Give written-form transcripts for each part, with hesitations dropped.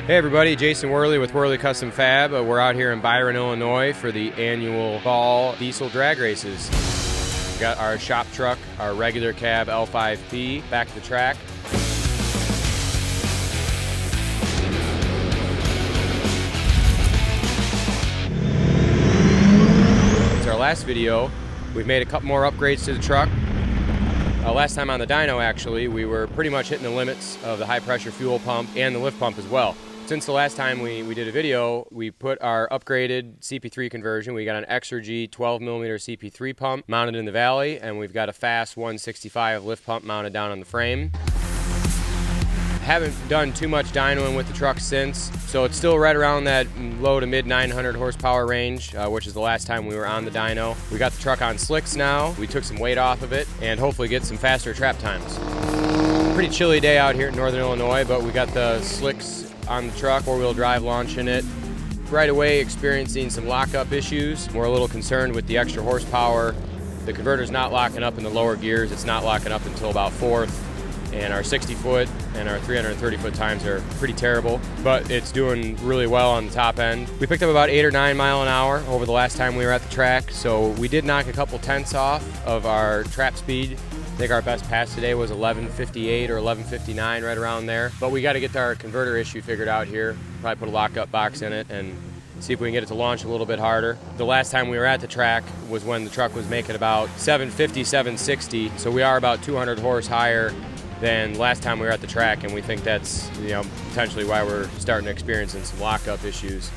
Hey everybody, Jason Wehrli with Wehrli Custom Fab. We're out here in Byron, Illinois for the annual fall diesel drag races. We've got our shop truck, our regular cab L5P, back to the track. Since our last video, we've made a couple more upgrades to the truck. Last time on the dyno, actually, we were pretty much hitting the limits of the high pressure fuel pump and the lift pump as well. Since the last time we did a video, we put our upgraded CP3 conversion. We got an Exergy 12mm CP3 pump mounted in the valley, and we've got a fast 165 lift pump mounted down on the frame. Haven't done too much dynoing with the truck since, so it's still right around that low to mid 900 horsepower range, which is the last time we were on the dyno. We got the truck on slicks now. We took some weight off of it and hopefully get some faster trap times. Pretty chilly day out here in northern Illinois, but we got the slicks on the truck, four-wheel drive launching it. Right away experiencing some lockup issues. We're a little concerned with the extra horsepower. The converter's not locking up in the lower gears. It's not locking up until about fourth. And our 60-foot and our 330-foot times are pretty terrible, but it's doing really well on the top end. We picked up about 8 or 9 miles an hour over the last time we were at the track, so we did knock a couple tenths off of our trap speed. I think our best pass today was 11:58 or 11:59, right around there. But we got to get our converter issue figured out here. Probably put a lockup box in it and see if we can get it to launch a little bit harder. The last time we were at the track was when the truck was making about 750, 760, so we are about 200 horse higher than last time we were at the track, and we think that's potentially why we're starting to experience some lockup issues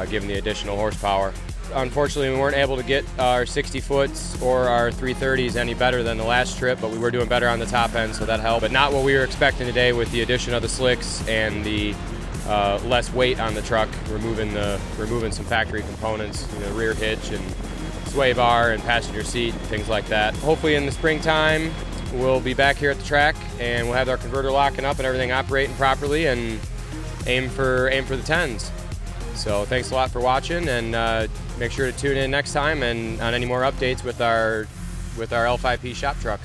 given the additional horsepower. Unfortunately, we weren't able to get our 60-foots or our 330s any better than the last trip, but we were doing better on the top end, so that helped. But not what we were expecting today with the addition of the slicks and the less weight on the truck, removing some factory components, rear hitch and sway bar and passenger seat, things like that. Hopefully in the springtime, we'll be back here at the track and we'll have our converter locking up and everything operating properly and aim for the 10s. So thanks a lot for watching, and make sure to tune in next time and on any more updates with our L5P shop truck.